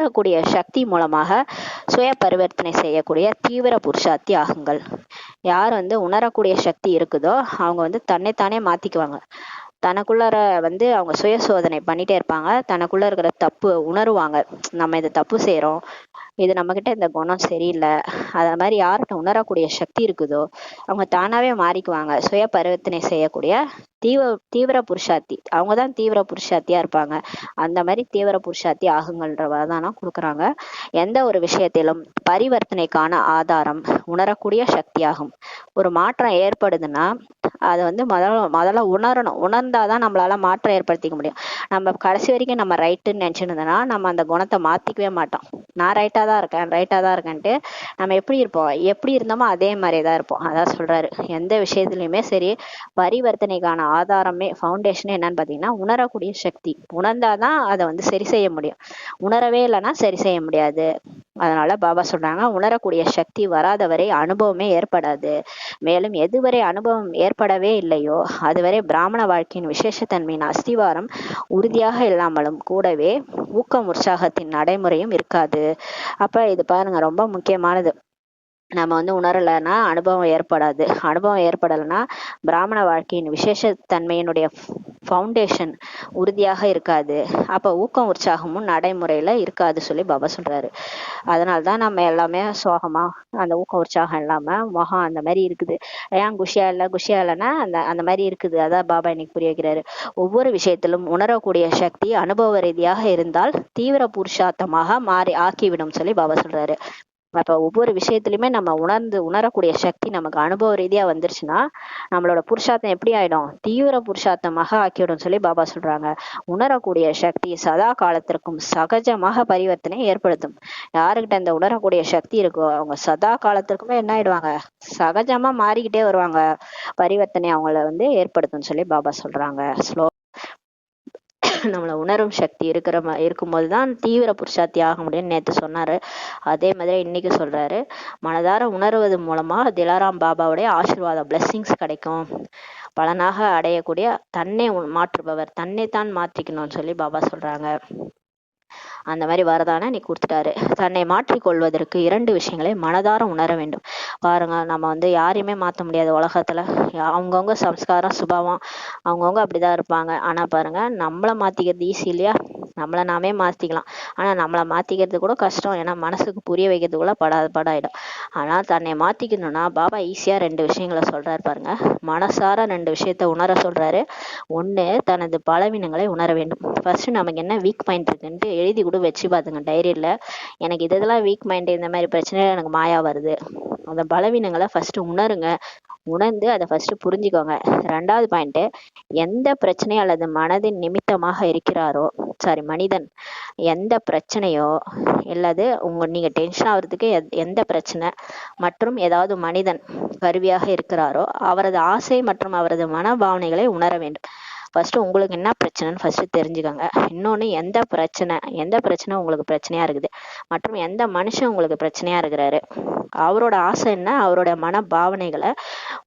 உணரக்கூடிய சக்தி மூலமாக சுய பரிவர்த்தனை செய்யக்கூடிய தீவிர புருஷார்த்தி ஆகுங்கள். யார் உணரக்கூடிய சக்தி இருக்குதோ அவங்க தன்னைத்தானே மாத்திக்குவாங்க. தனக்குள்ளார அவங்க சுய சோதனை பண்ணிட்டே இருப்பாங்க. தனக்குள்ள இருக்கிற தப்பு உணருவாங்க. நம்ம இதை தப்பு செய்யறோம், இது நம்ம கிட்ட இந்த குணம் சரியில்லை. அத மாதிரி யார்கிட்ட உணரக்கூடிய சக்தி இருக்குதோ அவங்க தானாவே மாறிக்குவாங்க. சுய பரிவர்த்தனை செய்யக்கூடிய தீவிர புருஷார்த்தி, அவங்கதான் தீவிர புருஷார்த்தியா இருப்பாங்க. அந்த மாதிரி தீவிர புருஷார்த்தி ஆகுங்கள்ன்ற வரதானம் கொடுக்குறாங்க. எந்த ஒரு விஷயத்திலும் பரிவர்த்தனைக்கான ஆதாரம் உணரக்கூடிய சக்தியாகும். ஒரு மாற்றம் ஏற்படுதுன்னா அதை முதல்ல உணரணும். உணர்ந்தாதான் நம்மளால மாற்றம் ஏற்படுத்திக்க முடியும். நம்ம கடைசி வரைக்கும் நம்ம ரைட்டுன்னு நினைச்சுருந்தோம்னா நம்ம அந்த குணத்தை மாத்திக்கவே மாட்டோம். நான் ரைட்டா தான் இருக்கேன்ட்டு நம்ம எப்படி இருப்போம், எப்படி இருந்தோமோ அதே மாதிரிதான் இருப்போம். அதான் சொல்றாரு, எந்த விஷயத்துலயுமே சரி பரிவர்த்தனைக்கான ஆதாரமே ஃபவுண்டேஷனே என்னன்னு பாத்தீங்கன்னா உணரக்கூடிய சக்தி. உணர்ந்தாதான் அதை சரி செய்ய முடியும். உணரவே இல்லைன்னா சரி செய்ய முடியாது. அதனால பாபா சொல்றாங்க, உணரக்கூடிய சக்தி வராதவரை அனுபவமே ஏற்படாது. மேலும் எதுவரை அனுபவம் ஏற்படவே இல்லையோ அதுவரை பிராமண வாழ்க்கையின் விசேஷத்தன்மையின் அஸ்திவாரம் உறுதியாக இல்லாமலும் கூடவே ஊக்கம் உற்சாகத்தின் நடைமுறையும் இருக்காது. அப்ப இது பாருங்க, ரொம்ப முக்கியமானது. நம்ம உணரலைன்னா அனுபவம் ஏற்படாது. அனுபவம் ஏற்படலைன்னா பிராமண வாழ்க்கையின் விசேஷத்தன்மையினுடைய ஃபவுண்டேஷன் உறுதியாக இருக்காது. அப்ப ஊக்கம் உற்சாகமும் நடைமுறையில இருக்காது சொல்லி பாபா சொல்றாரு. அதனால்தான் நம்ம எல்லாமே சோகமா, அந்த ஊக்கம் உற்சாகம் இல்லாம முகம் அந்த மாதிரி இருக்குது. ஏன் குஷியா இல்லைன்னா அந்த மாதிரி இருக்குது. அதான் பாபா இன்னைக்கு புரிய வைக்கிறாரு. ஒவ்வொரு விஷயத்திலும் உணரக்கூடிய சக்தி அனுபவ ரீதியாக இருந்தால் தீவிர புருஷார்த்தமாக ஆக்கிவிடும் சொல்லி பாபா சொல்றாரு. அப்ப ஒவ்வொரு விஷயத்திலுமே நம்ம உணரக்கூடிய சக்தி நமக்கு அனுபவ ரீதியா வந்துருச்சுன்னா நம்மளோட புருஷார்த்தம் எப்படி ஆயிடும், தீவிர புருஷார்த்தமாக ஆக்கிவிடும் சொல்லி பாபா சொல்றாங்க. உணரக்கூடிய சக்தி சதா காலத்திற்கும் சகஜமாக பரிவர்த்தனை ஏற்படுத்தும். யாருக்கிட்ட இந்த உணரக்கூடிய சக்தி இருக்கோ அவங்க சதா காலத்திற்குமே என்ன ஆயிடுவாங்க, சகஜமா மாறிக்கிட்டே வருவாங்க. பரிவர்த்தனை அவங்கள ஏற்படுத்தும் சொல்லி பாபா சொல்றாங்க. நம்மள உணரும் சக்தி இருக்கும்போதுதான் தீவிர புருஷார்த்தி ஆக முடியும்னு நேத்து சொன்னாரு. அதே மாதிரி இன்னைக்கு சொல்றாரு, மனதார உணர்வது மூலமா திலாராம் பாபாவுடைய ஆசீர்வாத பிளெஸிங்ஸ் கிடைக்கும். பலனாக அடையக்கூடிய தன்னை மாற்றுபவர், தன்னைத்தான் மாற்றிக்கணும்னு சொல்லி பாபா சொல்றாங்க. அந்த மாதிரி வரதானே நீ கொடுத்துட்டாரு. தன்னை மாற்றிக்கொள்வதற்கு 2 விஷயங்களை மனதார உணர வேண்டும். பாருங்க, நம்ம யாரையுமே மாற்ற முடியாது உலகத்துல. அவங்கவுங்க சம்ஸ்காரம் சுபாவம் அவங்கவுங்க அப்படிதான் இருப்பாங்க. ஆனா பாருங்க, நம்மளை மாத்திக்கிறது ஈஸி இல்லையா? நம்மளை நாமே மாத்திக்கலாம். ஆனா நம்மளை மாத்திக்கிறது கூட கஷ்டம். ஏன்னா மனசுக்கு புரிய வைக்கிறதுக்குள்ள படாயிடும். ஆனா தன்னை மாத்திக்கணும்னா பாபா ஈஸியா 2 விஷயங்களை சொல்றாரு பாருங்க. மனசார 2 விஷயத்த உணர சொல்றாரு. ஒண்ணு, தனது பலவீனங்களை உணர வேண்டும். ஃபர்ஸ்ட் நமக்கு என்ன வீக் பாயிண்ட் இருக்குன்ட்டு எழுதி கூட வச்சு பாத்துங்க டைரியில. எனக்கு இதெல்லாம் வீக் மைண்ட், இந்த மாதிரி பிரச்சனை எனக்கு மாயா வருது. அந்த பலவீனங்களை ஃபர்ஸ்ட் உணருங்க. உணர்ந்து அதை ஃபர்ஸ்ட் புரிஞ்சுக்கோங்க. 2வது பாயிண்ட், எந்த பிரச்சனை அல்லது மனதின் நிமித்தமாக இருக்கிறாரோ, மனிதன் எந்த பிரச்சனையோ அல்லது நீங்க டென்ஷன் ஆகுறதுக்கு எந்த பிரச்சனை மற்றும் ஏதாவது மனிதன் கருவியாக இருக்கிறாரோ அவரது ஆசை மற்றும் அவரது மனபாவனைகளை உணர வேண்டும். ஃபர்ஸ்ட் உங்களுக்கு என்ன பிரச்சனைன்னு ஃபர்ஸ்ட் தெரிஞ்சுக்கோங்க. இன்னொன்னு, எந்த பிரச்சனை உங்களுக்கு பிரச்சனையா இருக்குது மற்றும் எந்த மனுஷன் உங்களுக்கு பிரச்சனையா இருக்கிறாரு, அவரோட ஆசை என்ன, அவரோட மன பாவனைகளை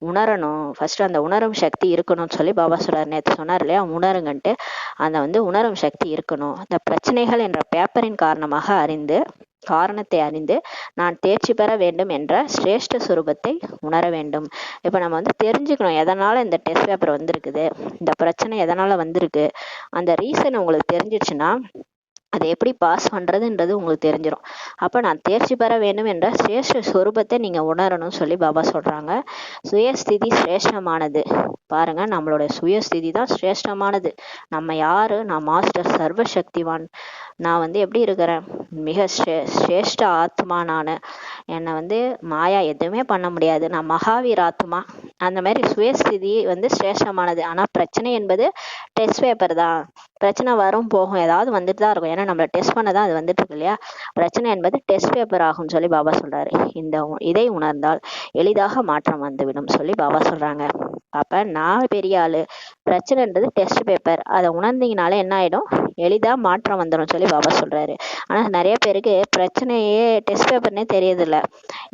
உணரணும். ஃபர்ஸ்ட் அந்த உணரும் சக்தி இருக்கணும்னு சொல்லி பாபா சொல்றாரு. நேற்று சொன்னார் இல்லையா, உணருங்கன்ட்டு. அந்த உணரும் சக்தி இருக்கணும். அந்த பிரச்சனைகள் என்ற பேப்பரின் காரணத்தை அறிந்து நான் தேர்ச்சி பெற வேண்டும் என்ற சிரேஷ்ட சுரூபத்தை உணர வேண்டும். இப்ப நம்ம தெரிஞ்சுக்கணும், எதனால இந்த டெஸ்ட் பேப்பர் வந்திருக்குது, இந்த பிரச்சனை எதனால வந்திருக்கு. அந்த ரீசன் உங்களுக்கு தெரிஞ்சிடுச்சுன்னா அதை எப்படி பாஸ் பண்றதுன்றது உங்களுக்கு தெரிஞ்சிடும். அப்ப நான் தேர்ச்சி பெற வேண்டும் என்ற சிரேஷ்ட சொரூபத்தை நீங்க உணரணும்னு சொல்லி பாபா சொல்றாங்க. சுயஸ்திதி சிரேஷ்டமானது. பாருங்க, நம்மளோட சுயஸ்திதி தான் சிரேஷ்டமானது. நம்ம யாரு, நான் மாஸ்டர் சர்வசக்திவான். நான் எப்படி இருக்கிறேன், மிக சிரேஷ்ட ஆத்மா. என்னை மாயா எதுவுமே பண்ண முடியாது. நான் மகாவீர் ஆத்மா. அந்த மாதிரி சுயஸ்திதி சிரேஷ்டமானது. ஆனா பிரச்சனை என்பது டெஸ்ட் பேப்பர் தான். பிரச்சனை வரும் போகும், ஏதாவது வந்துட்டு தான் இருக்கும். ஏன்னா நம்மள டெஸ்ட் பண்ணதான் அது வந்துட்டு இருக்கு இல்லையா. பிரச்சனை என்பது டெஸ்ட் பேப்பர் ஆகும்னு சொல்லி பாபா சொல்றாரு. இதை உணர்ந்தால் எளிதாக மாற்றம் வந்துவிடும் சொல்லி பாபா சொல்றாங்க. அப்ப நான் பெரிய ஆளு, பிரச்சனைன்றது டெஸ்ட் பேப்பர், அதை உணர்ந்தீங்கனாலே என்ன ஆயிடும், எளிதா மாற்றம் வந்துடும் சொல்லி பாபா சொல்றாரு. ஆனா நிறைய பேருக்கு பிரச்சனையே டெஸ்ட் பேப்பர்னே தெரியறது இல்ல.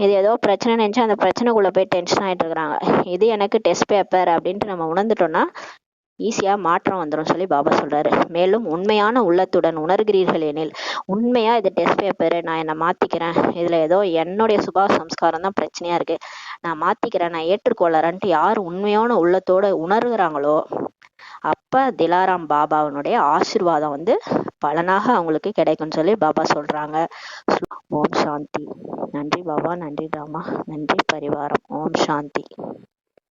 இது ஏதோ பிரச்சனை நினைச்சு அந்த பிரச்சனைக்குள்ள போய் டென்ஷன் ஆயிட்டு இருக்கிறாங்க. இது எனக்கு டெஸ்ட் பேப்பர் அப்படின்ட்டு நம்ம உணர்ந்துட்டோம்னா ஈஸியா மாற்றம் வந்துடும் சொல்லி பாபா சொல்றாரு. மேலும் உண்மையான உள்ளத்துடன் உணர்கிறீர்கள் எனில், உண்மையா இது டெஸ்ட் பேப்பர், நான் என்னை மாத்திக்கிறேன், இதுல ஏதோ என்னுடைய சுபாவ சம்ஸ்காரம் தான் பிரச்சனையா இருக்கு, நான் மாத்திக்கிறேன், நான் ஏற்றுக்கொள்ளறேன்ட்டு யார் உண்மையான உள்ளத்தோட உணர்கிறாங்களோ அப்ப திலாராம் பாபாவனுடைய ஆசீர்வாதம் வந்து பலனாக அவங்களுக்கு கிடைக்கும்னு சொல்லி பாபா சொல்றாங்க. ஓம் சாந்தி. நன்றி பாபா, நன்றி ராமா, நன்றி பரிவாரம். ஓம் சாந்தி.